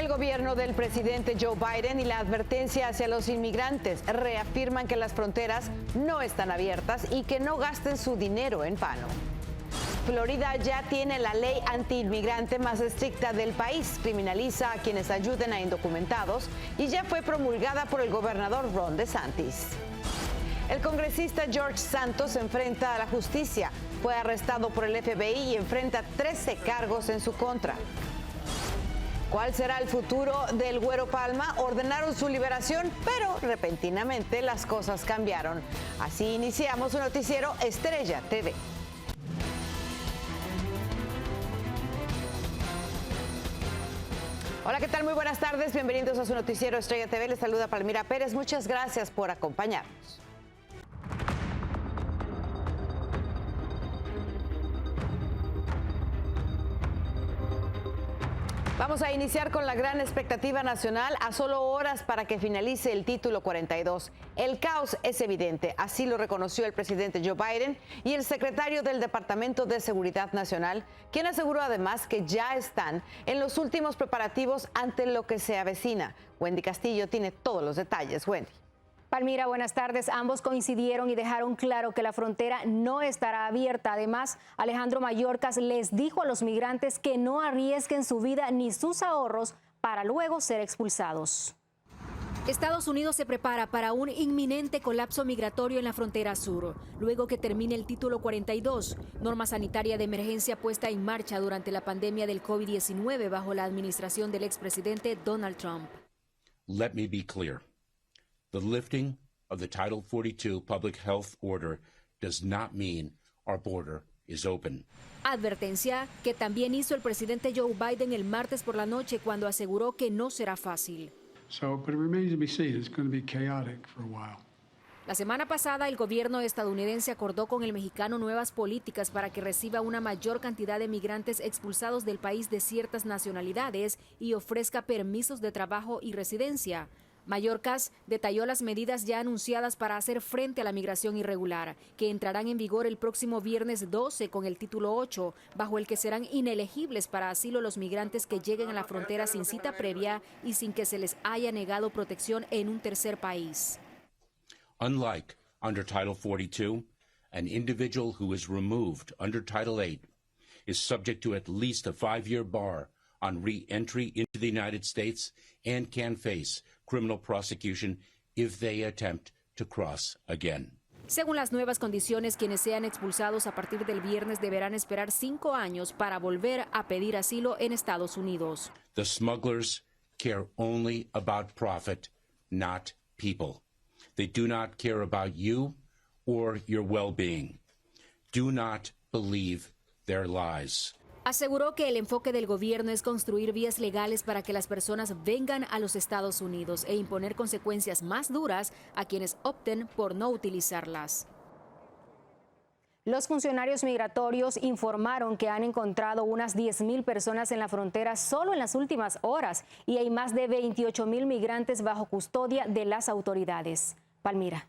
El gobierno del presidente Joe Biden y la advertencia hacia los inmigrantes reafirman que las fronteras no están abiertas y que no gasten su dinero en vano. Florida ya tiene la ley antiinmigrante más estricta del país. Criminaliza a quienes ayuden a indocumentados y ya fue promulgada por el gobernador Ron DeSantis. El congresista George Santos se enfrenta a la justicia. Fue arrestado por el FBI y enfrenta 13 cargos en su contra. ¿Cuál será el futuro del Güero Palma? Ordenaron su liberación, pero repentinamente las cosas cambiaron. Así iniciamos un noticiero Estrella TV. Hola, ¿qué tal? Muy buenas tardes. Bienvenidos a su noticiero Estrella TV. Les saluda Palmira Pérez. Muchas gracias por acompañarnos. Vamos a iniciar con la gran expectativa nacional a solo horas para que finalice el título 42. El caos es evidente, así lo reconoció el presidente Joe Biden y el secretario del Departamento de Seguridad Nacional, quien aseguró además que ya están en los últimos preparativos ante lo que se avecina. Wendy Castillo tiene todos los detalles. Wendy. Palmira, buenas tardes. Ambos coincidieron y dejaron claro que la frontera no estará abierta. Además, Alejandro Mayorkas les dijo a los migrantes que no arriesguen su vida ni sus ahorros para luego ser expulsados. Estados Unidos se prepara para un inminente colapso migratorio en la frontera sur, luego que termine el título 42, norma sanitaria de emergencia puesta en marcha durante la pandemia del COVID-19 bajo la administración del expresidente Donald Trump. Let me be clear. The lifting of the Title 42 public health order does not mean our border is open. Advertencia que también hizo el presidente Joe Biden el martes por la noche cuando aseguró que no será fácil. But it remains to be seen. It's going to be chaotic for a while. La semana pasada, el gobierno estadounidense acordó con el mexicano nuevas políticas para que reciba una mayor cantidad de migrantes expulsados del país de ciertas nacionalidades y ofrezca permisos de trabajo y residencia. Mayorkas detalló las medidas ya anunciadas para hacer frente a la migración irregular, que entrarán en vigor el próximo viernes 12 con el título 8, bajo el que serán inelegibles para asilo los migrantes que lleguen a la frontera sin cita previa y sin que se les haya negado protección en un tercer país. Unlike under Title 42, an individual who is removed under Title 8 is subject to at least a 5-year bar on re-entry into the United States and can face criminal prosecution if they attempt to cross again. Según las nuevas condiciones, quienes sean expulsados a partir del viernes deberán esperar 5 años para volver a pedir asilo en Estados Unidos. The smugglers care only about profit, not people. They do not care about you or your well-being. Do not believe their lies. Aseguró que el enfoque del gobierno es construir vías legales para que las personas vengan a los Estados Unidos e imponer consecuencias más duras a quienes opten por no utilizarlas. Los funcionarios migratorios informaron que han encontrado unas 10,000 personas en la frontera solo en las últimas horas y hay más de 28,000 migrantes bajo custodia de las autoridades. Palmira.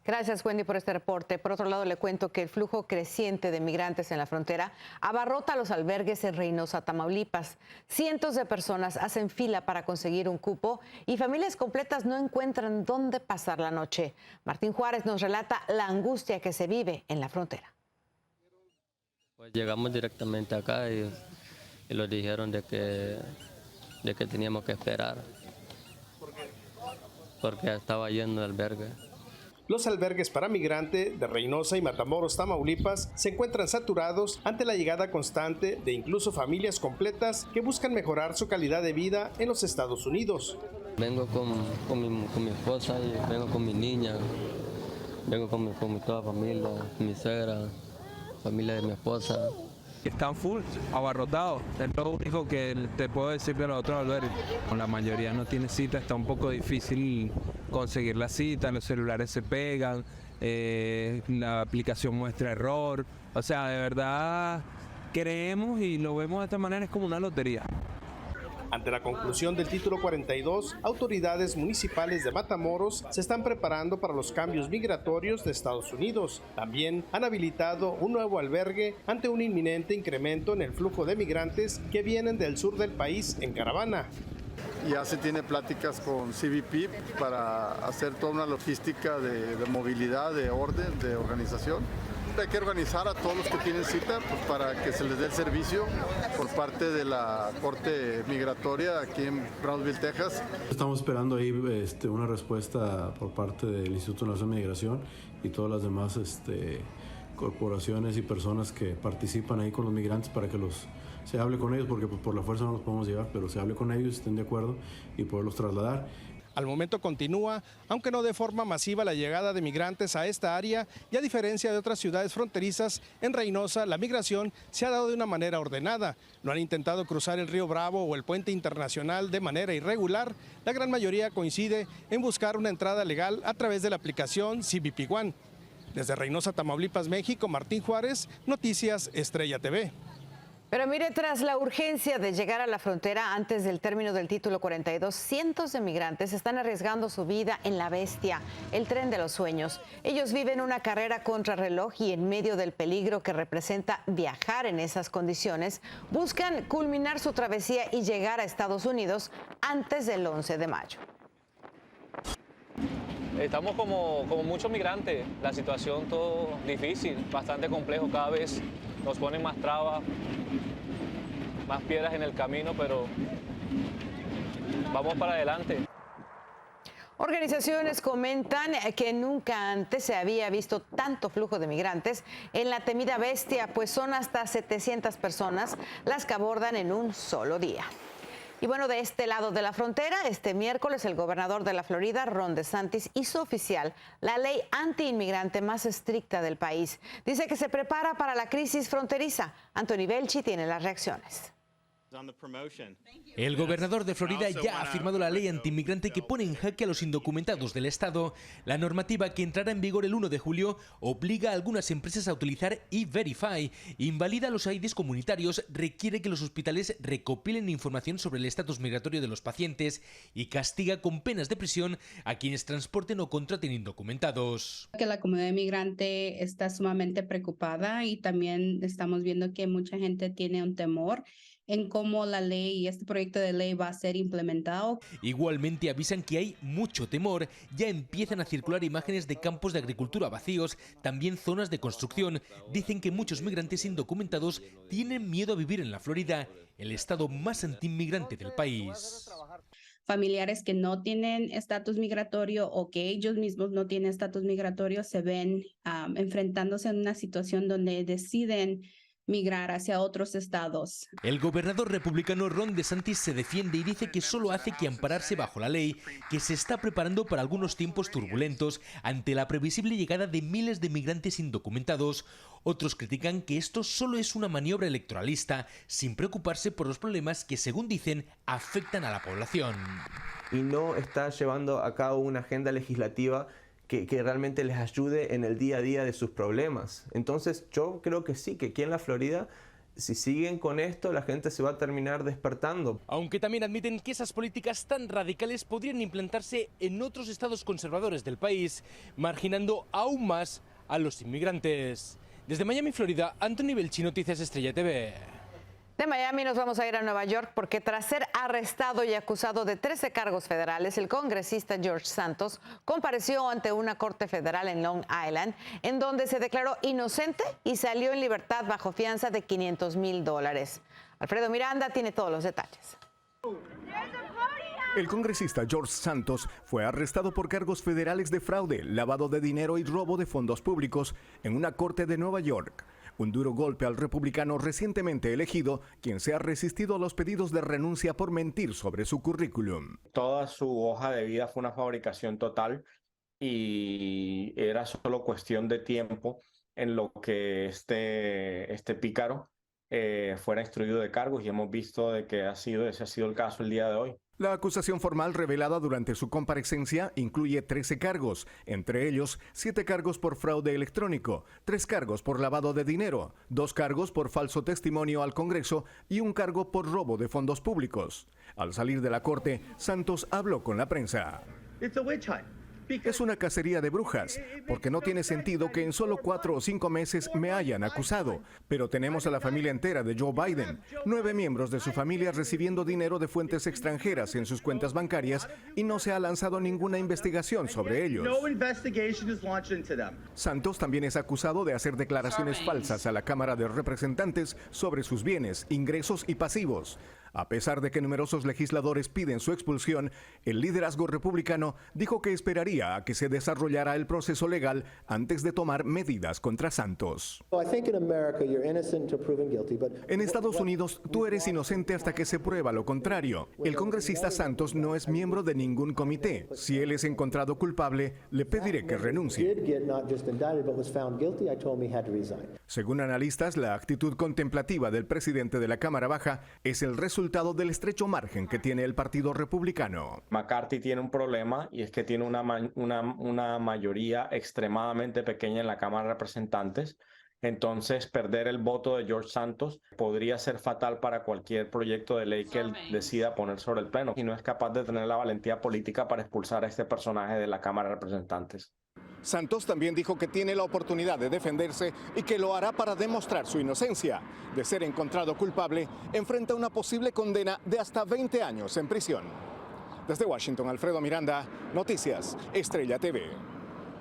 Gracias, Wendy, por este reporte. Por otro lado, le cuento que el flujo creciente de migrantes en la frontera abarrota los albergues en Reynosa, Tamaulipas. Cientos de personas hacen fila para conseguir un cupo y familias completas no encuentran dónde pasar la noche. Martín Juárez nos relata la angustia que se vive en la frontera. Pues llegamos directamente acá y nos dijeron de que teníamos que esperar. Porque estaba lleno de albergue. Los albergues para migrantes de Reynosa y Matamoros, Tamaulipas, se encuentran saturados ante la llegada constante de incluso familias completas que buscan mejorar su calidad de vida en los Estados Unidos. Vengo con mi esposa y vengo con mi niña, vengo con toda familia, mi suegra, familia de mi esposa. Están full, abarrotados, es lo único que te puedo decir de los otros albergues. Con la mayoría no tiene cita, está un poco difícil conseguir la cita, los celulares se pegan, la aplicación muestra error. O sea, de verdad creemos y lo vemos de esta manera, es como una lotería. Ante la conclusión del título 42, autoridades municipales de Matamoros se están preparando para los cambios migratorios de Estados Unidos. También han habilitado un nuevo albergue ante un inminente incremento en el flujo de migrantes que vienen del sur del país en caravana. Ya se tiene pláticas con CBP para hacer toda una logística de movilidad, de orden, de organización. Hay que organizar a todos los que tienen cita pues, para que se les dé el servicio por parte de la Corte Migratoria aquí en Brownsville, Texas. Estamos esperando ahí una respuesta por parte del Instituto Nacional de Migración y todas las demás corporaciones y personas que participan ahí con los migrantes para que se hable con ellos, porque pues, por la fuerza no los podemos llevar, pero se hable con ellos, estén de acuerdo y poderlos trasladar. Al momento continúa, aunque no de forma masiva, la llegada de migrantes a esta área y a diferencia de otras ciudades fronterizas, en Reynosa la migración se ha dado de una manera ordenada. No han intentado cruzar el río Bravo o el puente internacional de manera irregular. La gran mayoría coincide en buscar una entrada legal a través de la aplicación CBP One. Desde Reynosa, Tamaulipas, México, Martín Juárez, Noticias Estrella TV. Pero mire, tras la urgencia de llegar a la frontera antes del término del título 42, cientos de migrantes están arriesgando su vida en La Bestia, el tren de los sueños. Ellos viven una carrera contrarreloj y en medio del peligro que representa viajar en esas condiciones, buscan culminar su travesía y llegar a Estados Unidos antes del 11 de mayo. Estamos como muchos migrantes, la situación todo difícil, bastante complejo, cada vez nos ponen más trabas, más piedras en el camino, pero vamos para adelante. Organizaciones comentan que nunca antes se había visto tanto flujo de migrantes en la temida Bestia, pues son hasta 700 personas las que abordan en un solo día. Y bueno, de este lado de la frontera, este miércoles el gobernador de la Florida, Ron DeSantis, hizo oficial la ley antiinmigrante más estricta del país. Dice que se prepara para la crisis fronteriza. Anthony Belchi tiene las reacciones. El gobernador de Florida ya ha firmado la ley antiinmigrante que pone en jaque a los indocumentados del estado. La normativa, que entrará en vigor el 1 de julio, obliga a algunas empresas a utilizar E-Verify, invalida los IDs comunitarios, requiere que los hospitales recopilen información sobre el estatus migratorio de los pacientes y castiga con penas de prisión a quienes transporten o contraten indocumentados. Que la comunidad inmigrante está sumamente preocupada y también estamos viendo que mucha gente tiene un temor en cómo la ley y este proyecto de ley va a ser implementado. Igualmente avisan que hay mucho temor. Ya empiezan a circular imágenes de campos de agricultura vacíos, también zonas de construcción. Dicen que muchos migrantes indocumentados tienen miedo a vivir en la Florida, el estado más antiinmigrante del país. Familiares que no tienen estatus migratorio o que ellos mismos no tienen estatus migratorio se ven enfrentándose a una situación donde deciden migrar hacia otros estados. El gobernador republicano Ron DeSantis se defiende y dice que solo hace que ampararse bajo la ley, que se está preparando para algunos tiempos turbulentos ante la previsible llegada de miles de migrantes indocumentados. Otros critican que esto solo es una maniobra electoralista, sin preocuparse por los problemas que, según dicen, afectan a la población. Y no está llevando a cabo una agenda legislativa que realmente les ayude en el día a día de sus problemas. Entonces yo creo que sí, que aquí en la Florida, si siguen con esto, la gente se va a terminar despertando. Aunque también admiten que esas políticas tan radicales podrían implantarse en otros estados conservadores del país, marginando aún más a los inmigrantes. Desde Miami, Florida, Anthony Belchi, Noticias Estrella TV. De Miami nos vamos a ir a Nueva York porque tras ser arrestado y acusado de 13 cargos federales, el congresista George Santos compareció ante una corte federal en Long Island, en donde se declaró inocente y salió en libertad bajo fianza de $500,000. Alfredo Miranda tiene todos los detalles. El congresista George Santos fue arrestado por cargos federales de fraude, lavado de dinero y robo de fondos públicos en una corte de Nueva York. Un duro golpe al republicano recientemente elegido, quien se ha resistido a los pedidos de renuncia por mentir sobre su currículum. Toda su hoja de vida fue una fabricación total y era solo cuestión de tiempo en lo que este pícaro fuera instruido de cargos y hemos visto de que ese ha sido el caso el día de hoy. La acusación formal revelada durante su comparecencia incluye 13 cargos, entre ellos 7 cargos por fraude electrónico, 3 cargos por lavado de dinero, 2 cargos por falso testimonio al Congreso y 1 cargo por robo de fondos públicos. Al salir de la corte, Santos habló con la prensa. Es una cacería de brujas, porque no tiene sentido que en solo 4 o 5 meses me hayan acusado. Pero tenemos a la familia entera de Joe Biden, 9 miembros de su familia recibiendo dinero de fuentes extranjeras en sus cuentas bancarias y no se ha lanzado ninguna investigación sobre ellos. Santos también es acusado de hacer declaraciones falsas a la Cámara de Representantes sobre sus bienes, ingresos y pasivos. A pesar de que numerosos legisladores piden su expulsión, el liderazgo republicano dijo que esperaría a que se desarrollara el proceso legal antes de tomar medidas contra Santos. En Estados Unidos, tú eres inocente hasta que se prueba lo contrario. El congresista Santos no es miembro de ningún comité. Si él es encontrado culpable, le pediré que renuncie. Según analistas, la actitud contemplativa del presidente de la Cámara Baja es el resultado del estrecho margen que tiene el Partido Republicano. McCarthy tiene un problema y es que tiene una mayoría extremadamente pequeña en la Cámara de Representantes. Entonces, perder el voto de George Santos podría ser fatal para cualquier proyecto de ley que él decida poner sobre el pleno y no es capaz de tener la valentía política para expulsar a este personaje de la Cámara de Representantes. Santos también dijo que tiene la oportunidad de defenderse y que lo hará para demostrar su inocencia. De ser encontrado culpable, enfrenta una posible condena de hasta 20 años en prisión. Desde Washington, Alfredo Miranda, Noticias Estrella TV.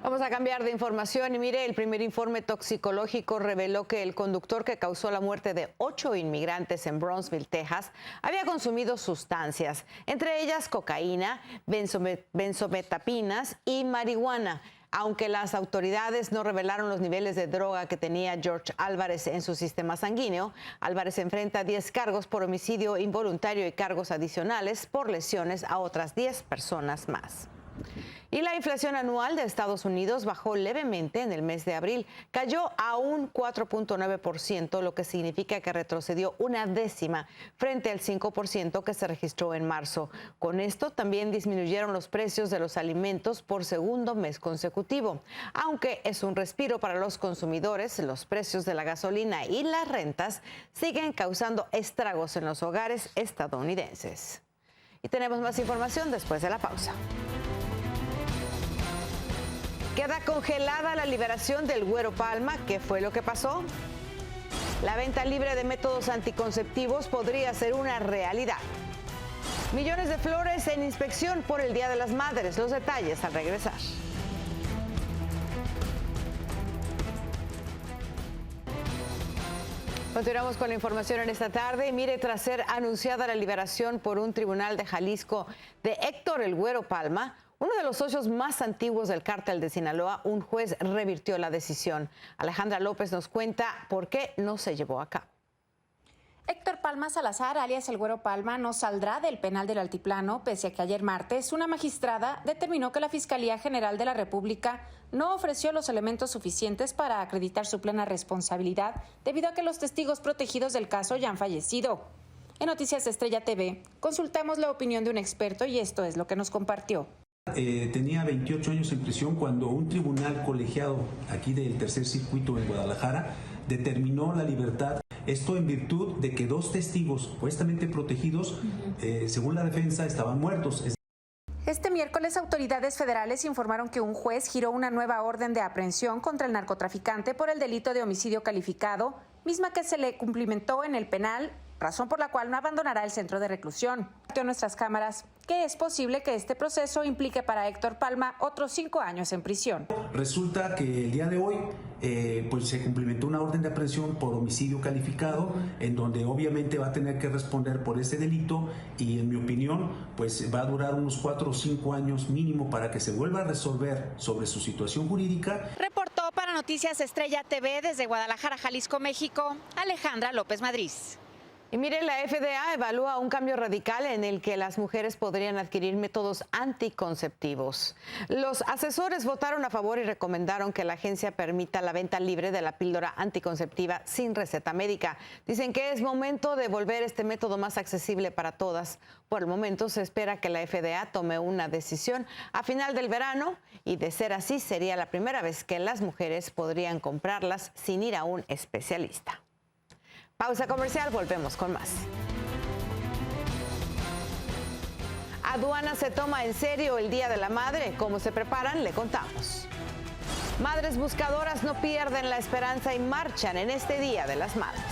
Vamos a cambiar de información y mire, el primer informe toxicológico reveló que el conductor que causó la muerte de 8 inmigrantes en Brownsville, Texas, había consumido sustancias, entre ellas cocaína, benzometapinas y marihuana. Aunque las autoridades no revelaron los niveles de droga que tenía George Álvarez en su sistema sanguíneo, Álvarez enfrenta 10 cargos por homicidio involuntario y cargos adicionales por lesiones a otras 10 personas más. Y la inflación anual de Estados Unidos bajó levemente en el mes de abril. Cayó a un 4.9%, lo que significa que retrocedió una décima frente al 5% que se registró en marzo. Con esto también disminuyeron los precios de los alimentos por segundo mes consecutivo. Aunque es un respiro para los consumidores, los precios de la gasolina y las rentas siguen causando estragos en los hogares estadounidenses. Y tenemos más información después de la pausa. Queda congelada la liberación del Güero Palma. ¿Qué fue lo que pasó? La venta libre de métodos anticonceptivos podría ser una realidad. Millones de flores en inspección por el Día de las Madres. Los detalles al regresar. Continuamos con la información en esta tarde. Y mire, tras ser anunciada la liberación por un tribunal de Jalisco de Héctor El Güero Palma, uno de los socios más antiguos del cártel de Sinaloa, un juez revirtió la decisión. Alejandra López nos cuenta por qué no se llevó a cabo. Héctor Palma Salazar, alias El Güero Palma, no saldrá del penal del Altiplano, pese a que ayer martes una magistrada determinó que la Fiscalía General de la República no ofreció los elementos suficientes para acreditar su plena responsabilidad, debido a que los testigos protegidos del caso ya han fallecido. En Noticias Estrella TV, consultamos la opinión de un experto y esto es lo que nos compartió. Tenía 28 años en prisión cuando un tribunal colegiado aquí del Tercer Circuito en Guadalajara determinó la libertad. Esto en virtud de que 2 testigos supuestamente protegidos, según la defensa, estaban muertos. Este miércoles, autoridades federales informaron que un juez giró una nueva orden de aprehensión contra el narcotraficante por el delito de homicidio calificado, misma que se le cumplimentó en el penal, razón por la cual no abandonará el centro de reclusión. En nuestras cámaras que es posible que este proceso implique para Héctor Palma otros 5 años en prisión. Resulta que el día de hoy pues se cumplimentó una orden de aprehensión por homicidio calificado, en donde obviamente va a tener que responder por ese delito y en mi opinión pues va a durar unos 4 o 5 años mínimo para que se vuelva a resolver sobre su situación jurídica. Reportó para Noticias Estrella TV desde Guadalajara, Jalisco, México, Alejandra López Madrid. Y mire, la FDA evalúa un cambio radical en el que las mujeres podrían adquirir métodos anticonceptivos. Los asesores votaron a favor y recomendaron que la agencia permita la venta libre de la píldora anticonceptiva sin receta médica. Dicen que es momento de volver este método más accesible para todas. Por el momento se espera que la FDA tome una decisión a final del verano y de ser así sería la primera vez que las mujeres podrían comprarlas sin ir a un especialista. Pausa comercial, volvemos con más. Aduana se toma en serio el Día de la Madre. ¿Cómo se preparan? Le contamos. Madres buscadoras no pierden la esperanza y marchan en este Día de las Madres.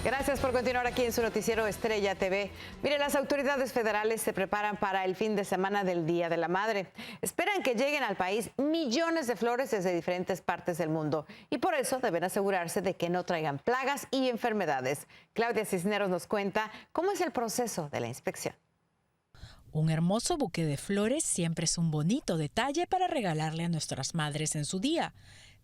Gracias por continuar aquí en su noticiero Estrella TV. Mire, las autoridades federales se preparan para el fin de semana del Día de la Madre. Esperan que lleguen al país millones de flores desde diferentes partes del mundo y por eso deben asegurarse de que no traigan plagas y enfermedades. Claudia Cisneros nos cuenta cómo es el proceso de la inspección. Un hermoso buque de flores siempre es un bonito detalle para regalarle a nuestras madres en su día.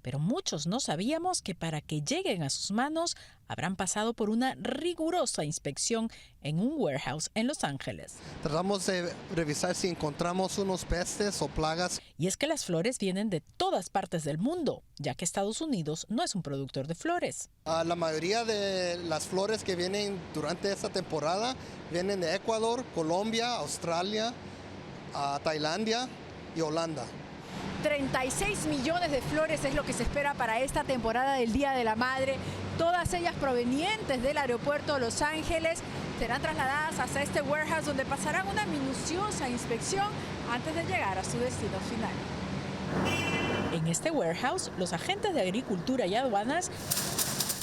Pero muchos no sabíamos que para que lleguen a sus manos habrán pasado por una rigurosa inspección en un warehouse en Los Ángeles. Tratamos de revisar si encontramos unos pestes o plagas. Y es que las flores vienen de todas partes del mundo, ya que Estados Unidos no es un productor de flores. La mayoría de las flores que vienen durante esta temporada vienen de Ecuador, Colombia, Australia, Tailandia y Holanda. 36 millones de flores es lo que se espera para esta temporada del Día de la Madre. Todas ellas provenientes del aeropuerto de Los Ángeles serán trasladadas hasta este warehouse donde pasarán una minuciosa inspección antes de llegar a su destino final. En este warehouse, los agentes de agricultura y aduanas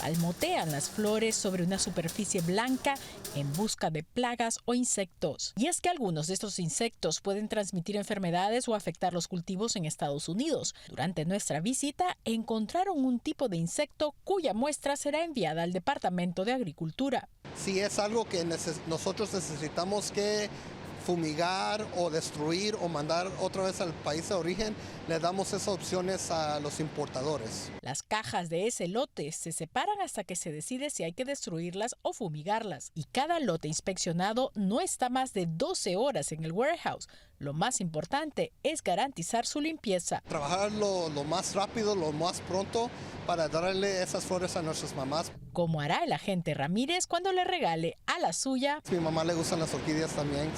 almotean las flores sobre una superficie blanca en busca de plagas o insectos. Y es que algunos de estos insectos pueden transmitir enfermedades o afectar los cultivos en Estados Unidos. Durante nuestra visita encontraron un tipo de insecto cuya muestra será enviada al Departamento de Agricultura. Si es algo que nosotros necesitamos que fumigar o destruir o mandar otra vez al país de origen, le damos esas opciones a los importadores. Las cajas de ese lote se separan hasta que se decide si hay que destruirlas o fumigarlas. Y cada lote inspeccionado no está más de 12 horas en el warehouse. Lo más importante es garantizar su limpieza. Trabajar lo más rápido, lo más pronto para darle esas flores a nuestras mamás. Como hará el agente Ramírez cuando le regale a la suya. A mi mamá le gustan las orquídeas también.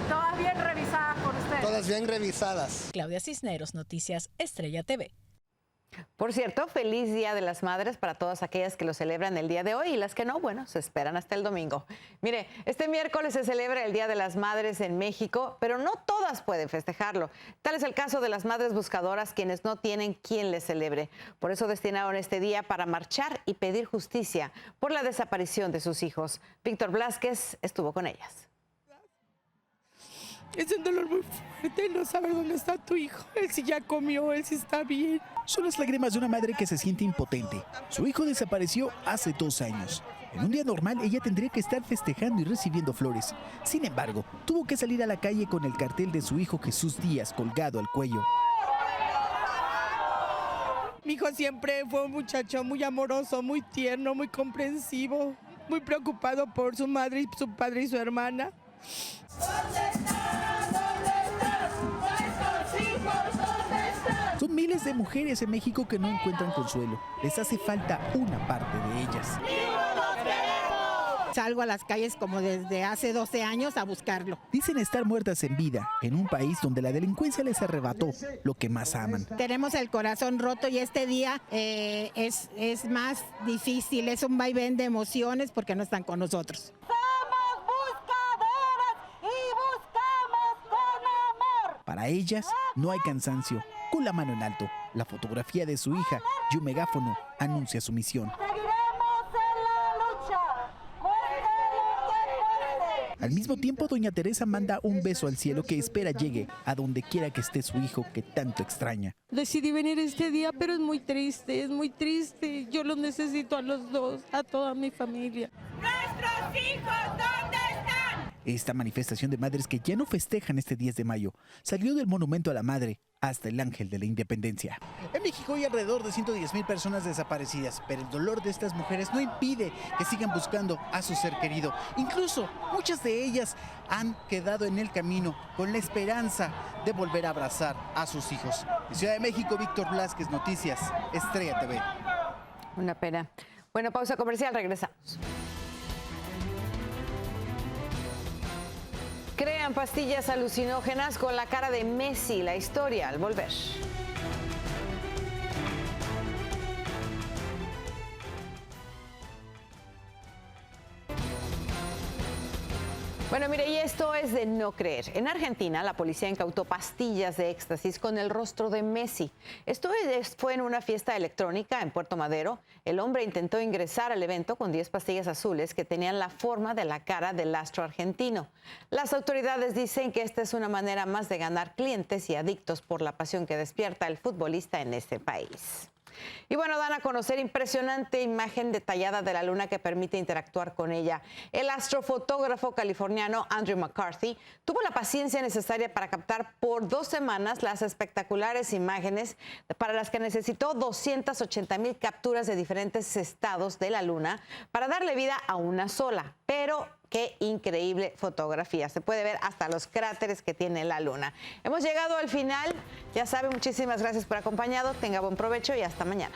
¿Todas bien revisadas por usted? Todas bien revisadas. Claudia Cisneros, Noticias Estrella TV. Por cierto, feliz Día de las Madres para todas aquellas que lo celebran el día de hoy y las que no, bueno, se esperan hasta el domingo. Mire, este miércoles se celebra el Día de las Madres en México, pero no todas pueden festejarlo. Tal es el caso de las madres buscadoras, quienes no tienen quien les celebre. Por eso destinaron este día para marchar y pedir justicia por la desaparición de sus hijos. Víctor Blázquez estuvo con ellas. Es un dolor muy fuerte no saber dónde está tu hijo. Él sí ya comió, él sí está bien. Son las lágrimas de una madre que se siente impotente. Su hijo desapareció hace 2 años. En un día normal, ella tendría que estar festejando y recibiendo flores. Sin embargo, tuvo que salir a la calle con el cartel de su hijo Jesús Díaz colgado al cuello. Mi hijo siempre fue un muchacho muy amoroso, muy tierno, muy comprensivo, muy preocupado por su madre, su padre y su hermana. Son miles de mujeres en México que no encuentran consuelo. Les hace falta una parte de ellas. Salgo a las calles como desde hace 12 años a buscarlo. Dicen estar muertas en vida, en un país donde la delincuencia les arrebató lo que más aman. Tenemos el corazón roto y este día es más difícil, es un vaivén de emociones porque no están con nosotros. Para ellas no hay cansancio. Con la mano en alto, la fotografía de su hija y un megáfono anuncia su misión. Al mismo tiempo, doña Teresa manda un beso al cielo que espera llegue a donde quiera que esté su hijo que tanto extraña. Decidí venir este día, pero es muy triste, es muy triste. Yo los necesito a los dos, a toda mi familia. ¡Nuestros hijos, ¿dónde están? Esta manifestación de madres que ya no festejan este 10 de mayo salió del Monumento a la Madre hasta el Ángel de la Independencia. En México hay alrededor de 110,000 personas desaparecidas, pero el dolor de estas mujeres no impide que sigan buscando a su ser querido. Incluso muchas de ellas han quedado en el camino con la esperanza de volver a abrazar a sus hijos. En Ciudad de México, Víctor Blázquez, Noticias Estrella TV. Una pena. Bueno, pausa comercial, regresamos. Crean pastillas alucinógenas con la cara de Messi, la historia al volver. Bueno, mire, y esto es de no creer. En Argentina, la policía incautó pastillas de éxtasis con el rostro de Messi. Esto fue en una fiesta electrónica en Puerto Madero. El hombre intentó ingresar al evento con 10 pastillas azules que tenían la forma de la cara del astro argentino. Las autoridades dicen que esta es una manera más de ganar clientes y adictos por la pasión que despierta el futbolista en este país. Y bueno, dan a conocer impresionante imagen detallada de la luna que permite interactuar con ella. El astrofotógrafo californiano Andrew McCarthy tuvo la paciencia necesaria para captar por 2 semanas las espectaculares imágenes para las que necesitó 280,000 capturas de diferentes estados de la luna para darle vida a una sola. Pero qué increíble fotografía. Se puede ver hasta los cráteres que tiene la luna. Hemos llegado al final. Ya saben, muchísimas gracias por acompañarnos. Tenga buen provecho y hasta mañana.